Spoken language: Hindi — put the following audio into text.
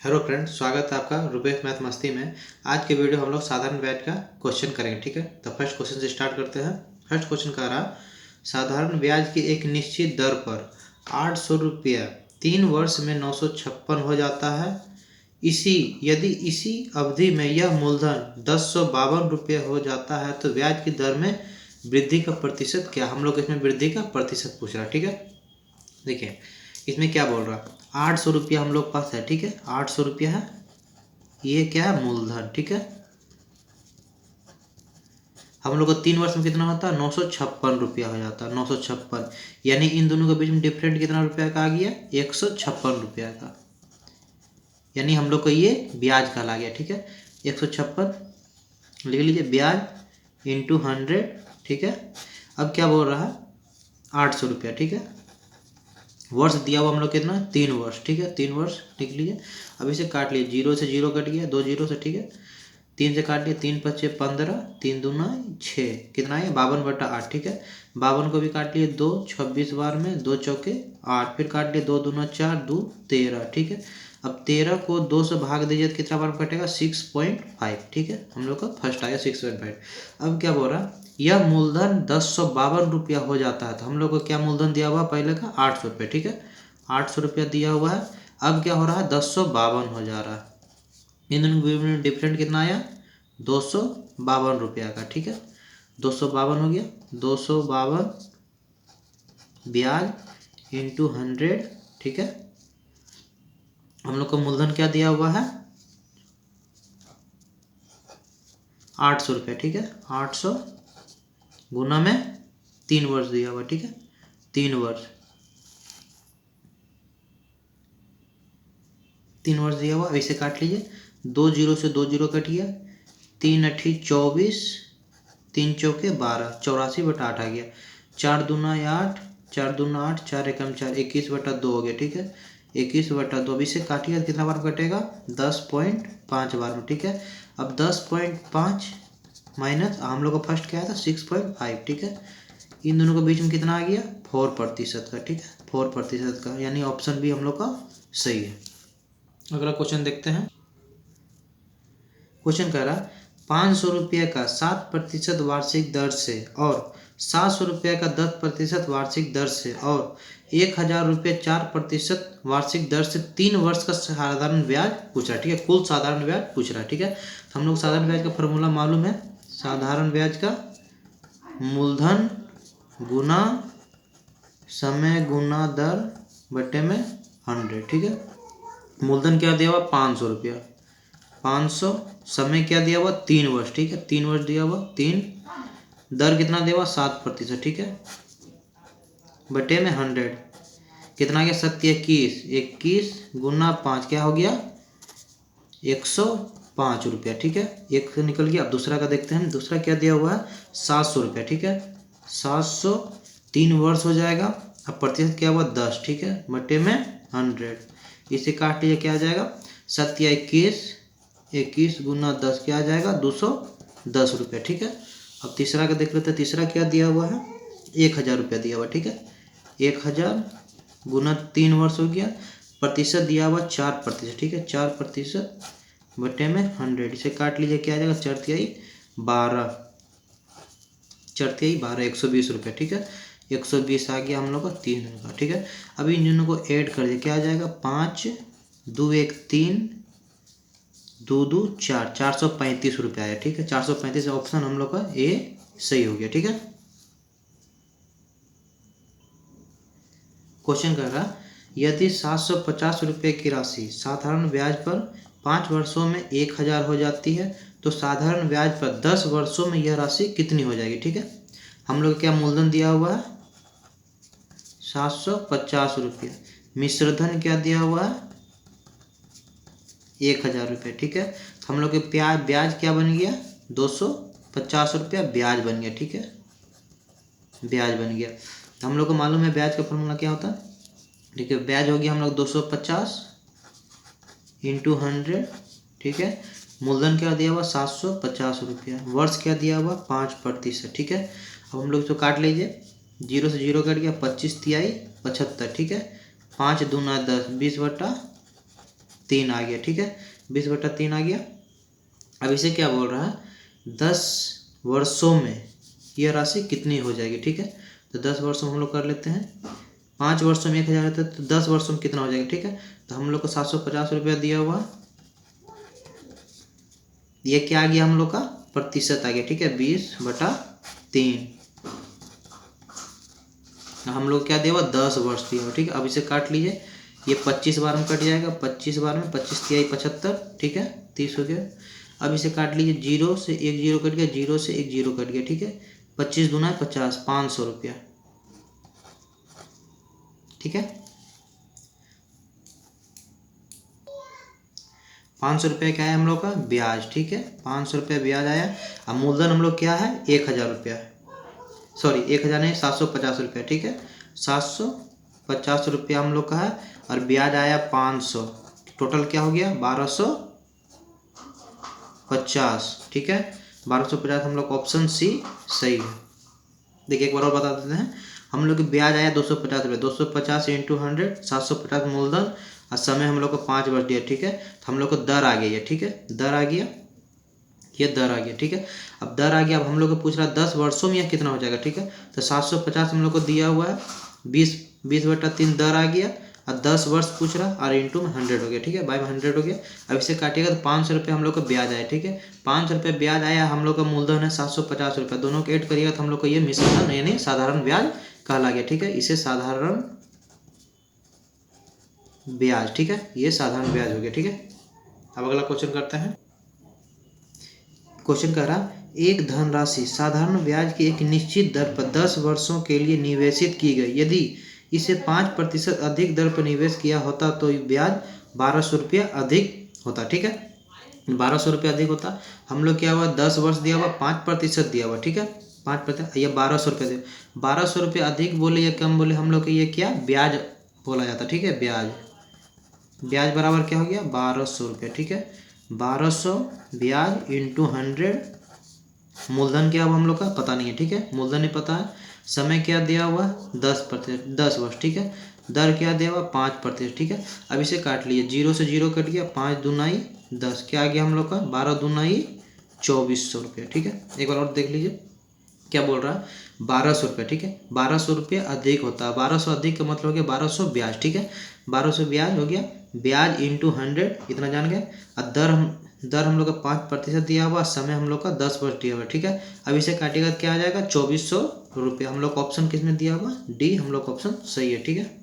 हेलो फ्रेंड्स, स्वागत है आपका रुपेश मैथ मस्ती में। आज के वीडियो हम लोग साधारण ब्याज का क्वेश्चन करेंगे। ठीक है, तो फर्स्ट क्वेश्चन से स्टार्ट करते हैं। फर्स्ट क्वेश्चन कह रहा, साधारण ब्याज की एक निश्चित दर पर 800 रुपया 3 वर्ष में 956 हो जाता है। यदि इसी अवधि में यह मूलधन 1052 रुपये हो जाता है तो ब्याज की दर में वृद्धि का प्रतिशत क्या। हम लोग इसमें वृद्धि का प्रतिशत पूछ रहा है। ठीक है, देखिए इसमें क्या बोल रहा, 800 रुपया हम लोग पास है। ठीक है, 800 रुपया है, ये क्या है, मूलधन। ठीक है, हम लोग को 3 वर्ष में कितना होता है, 956 रुपया हो जाता है। 956 यानी इन दोनों के बीच में डिफरेंट कितना रुपया का आ गया, 156 रुपया का। यानी हम लोग को ये ब्याज का ला गया। ठीक है, 156 लिख लीजिए, ब्याज इंटू 100। ठीक है, अब क्या बोल रहा है, 800 रुपया। ठीक है, वर्ष दिया हुआ हम लोग कितना, 3 वर्ष। ठीक है, 3 वर्ष लिख लीजिए। अब इसे काट लिए, 0 से 0 कट गया, 2 0 से। ठीक है, 3 से काट लिए, 3 5 15, 3 दूना 6, कितना है 52/8। ठीक है, 52 को भी काट लिए, 2 26 बार में, 2 चौके 8, फिर काट लिए, 2 दूना 4, 2 13। ठीक है, अब 13 को 2 से भाग दीजिए तो कितना बार कटेगा, 6.5। ठीक है, हम लोग का फर्स्ट आया 6.5। अब क्या बोल रहा, यह मूलधन 1052 रुपया हो जाता है। तो हम लोग को क्या मूलधन दिया हुआ पहले का, 800 रुपये। ठीक है, 800 रुपया दिया हुआ है। अब क्या हो रहा है, 1052 हो जा रहा है। इन दोनों में डिफरेंट कितना आया, 252 रुपया का। ठीक है, 252 हो गया, 252 ब्याज इंटू 100। ठीक है, हम लोग को मूलधन क्या दिया हुआ है, 800 रुपया। ठीक है, 800 गुना में 3 वर्ष दिया हुआ। ठीक है, 3 वर्ष, 3 वर्ष दिया हुआ। ऐसे काट लीजिए, 2 0 से 2 0 कट गया, 3 अठी 24, 3 चौके 12, 84/8 आ गया। 4 दूना 8, 4 दूना 8, 4 एकम 4, 21/2 हो गया। ठीक है, 21/2। अब इसे काटिए, कितना बार कटेगा, 10.5 बार में। ठीक है, अब 10.5 माइनस हम लोग का फर्स्ट क्या था, 6.5। ठीक है, इन दोनों के बीच में कितना आ गया, 4% का। ठीक है, 4% का, यानी ऑप्शन भी हम लोग का सही है। अगला क्वेश्चन देखते हैं। क्वेश्चन कह रहा, 500 रुपये का 7% वार्षिक दर से और 700 रुपये का 10% वार्षिक दर से और 1000 रुपये 4% वार्षिक दर से 3 वर्ष का साधारण ब्याज पूछ रहा है। ठीक है, कुल साधारण ब्याज पूछ रहा है। ठीक है, तो हम लोग साधारण ब्याज का फॉर्मूला मालूम है, साधारण ब्याज का मूलधन गुना समय गुना दर बटे में 100। ठीक है, मूलधन क्या दिया हुआ, 500 रुपया, 500, समय क्या दिया हुआ, 3 वर्ष। ठीक है, 3 वर्ष दिया हुआ, 3, दर कितना दिया हुआ, 7%। ठीक है, बटे में 100, कितना गया, 21, 21 गुना 5 क्या हो गया, 105 रुपया। ठीक है, एक निकल गया। अब दूसरा का देखते हैं, दूसरा क्या दिया हुआ है, 700 रुपया। ठीक है, 700, 3 वर्ष हो जाएगा। अब प्रतिशत क्या हुआ, 10। ठीक है, बटे में 100, इसे काट लीजिए, क्या आ जाएगा, 7 या 21, 21 गुना 10 क्या आ जाएगा, 210 रुपया। ठीक है, अब तीसरा का देख लेते हैं, तीसरा क्या दिया हुआ है, 1000 रुपया दिया हुआ। ठीक है, 1000 गुना 3 वर्ष हो गया, प्रतिशत दिया हुआ 4%। ठीक है, 4% बटे में 100, इसे काट लीजिए, क्या आ जाएगा, 4 तिहाई 12, 4 तिहाई 12, 120 रुपये। ठीक है, 120 आ गया हम लोग का 3 का। ठीक है, अभी इन दोनों को ऐड कर दिए, क्या आ जाएगा, 5 2 1 3 2 2 4, 435 रुपये आया। ठीक है, 435 ऑप्शन हम लोग का ए सही हो गया। ठीक है, क्वेश्चन कर रहा, यदि 750 रुपये की राशि साधारण ब्याज पर 5 वर्षों में 1000 हो जाती है तो साधारण ब्याज पर 10 वर्षों में यह राशि कितनी हो जाएगी। ठीक है, हम लोग क्या मूलधन दिया हुआ है, 750 रुपये, मिश्रधन क्या दिया हुआ है, 1000 रुपये। ठीक है, हम लोग के ब्याज क्या बन गया, 250 रुपया ब्याज बन गया। ठीक है, ब्याज बन गया। तो हम लोग को मालूम है ब्याज का फॉर्मूला क्या होता है। ठीक है, ब्याज हो गया हम लोग 250 इंटू 100। ठीक है, मूलधन क्या दिया हुआ, 750 रुपया, वर्ष क्या दिया हुआ, 5%। ठीक है, अब हम लोग इसको काट लीजिए, 0 से 0 कट गया, 25 तिहाई 75। ठीक है, 5 दूना 10, 20/3, 3 आ गया, ठीक है, 20/3 आ गया। अब इसे क्या बोल रहा है, 10 वर्षों में यह राशि कितनी हो जाएगी, ठीक है। तो 10 वर्षों में हम लोग कर लेते हैं, 5 वर्षों में 1000 रहता है तो 10 वर्षों में कितना हो जाएगा, ठीक है। तो हम लोग को 750 रुपया दिया हुआ, ये क्या आ गया हम लोग का प्रतिशत आ गया, ठीक है, 20/3। हम लोग क्या दिया हुआ 10 वर्ष दिया हुआ, ठीक है। अब इसे काट लीजिए, ये 25 बार में कट जाएगा, 25 बार में 25 तिहाई 75, ठीक है, 30 हो गया। अब इसे काट लीजिए, 0 से 1 0 कट गया, 0 से 1 0 कट गया, ठीक है, 25 दूना 50, 500 रुपया, ठीक है। 500 रुपया क्या है हम लोग का ब्याज, ठीक है, 500 रुपया ब्याज आया। अब मूलधन हम लोग क्या है 1000 रुपया, सॉरी 1000 नहीं 750 रुपया, ठीक है, 750 रुपया हम लोग का है, और ब्याज आया 500, टोटल क्या हो गया 1250, ठीक है, 1250 हम लोग ऑप्शन सी सही है। देखिए एक बार और बता देते हैं, हम लोग के ब्याज आया 250 रुपये, 250 इंटू 100, 750 मूलधन, और समय हम लोग को 5 वर्ष दिया, ठीक है। तो हम लोग को दर आ गई है, ठीक है, दर आ गया, ये दर आ गया, ठीक है। अब दर आ गया, अब हम लोग को पूछ रहा है 10 वर्षों में यह कितना हो जाएगा, ठीक है। तो 750 हम लोग को दिया हुआ है, 20/3 दर आ गया, और 10 वर्ष पूछ रहा और इंटू में 100 हो गया, ठीक है, बाई में 100 हो गया। अब इसे काटिएगा तो 500 रुपये हम लोग का ब्याज आया, ठीक है, 500 रुपये ब्याज आया, हम लोग का मूलधन है 750 रुपये, दोनों को ऐड करिएगा तो हम लोग को ये मिश्रण यानी साधारण ब्याज कहला गया, ठीक है, इसे साधारण ब्याज, ठीक है, ये साधारण ब्याज हो गया, ठीक है। अब अगला क्वेश्चन करते हैं। क्वेश्चन कह रहा एक धनराशि साधारण ब्याज की एक निश्चित दर पर 10 वर्षों के लिए निवेशित की गई, यदि इसे 5% अधिक दर पर निवेश किया होता तो ब्याज 1200 रुपया अधिक होता, ठीक है, 1200 रुपया अधिक होता। हम लोग क्या हुआ 10 वर्ष दिया हुआ, 5% दिया हुआ, ठीक है, 5%, ये 1200 रुपये दिया, 1200 रुपये अधिक बोले या कम बोले, हम लोग को ये क्या ब्याज बोला जाता, ठीक है, ब्याज, ब्याज बराबर क्या हो गया 1200 रुपये, ठीक है, 1200 ब्याज इंटू 100, मूलधन क्या हुआ हम लोग का पता नहीं है, ठीक है, मूलधन नहीं पता है, समय क्या दिया हुआ 10%, 10 वर्ष, ठीक है, दर क्या दिया हुआ 5%, ठीक है। अब इसे काट लिए, 0 से 0 कट गया, 5 दूनाई 10, क्या आ गया हम लोग का 12 दूनाई 2400 रुपये, ठीक है। एक बार और देख लीजिए क्या बोल रहा है 1200 रुपये, ठीक है, 1200 रुपये अधिक होता है, 1200 अधिक का मतलब हो गया 1200 ब्याज, ठीक है, 1200 ब्याज हो गया, ब्याज इंटू 100 इतना जान गए, और दर हम लोग का 5% दिया हुआ, समय हम लोग का 10 वर्ष दिया हुआ, ठीक है। अब इसे काटिएगा क्या आ जाएगा 2400 रुपये, हम लोग का ऑप्शन किस में दिया हुआ डी, हम लोग का ऑप्शन सही है, ठीक है।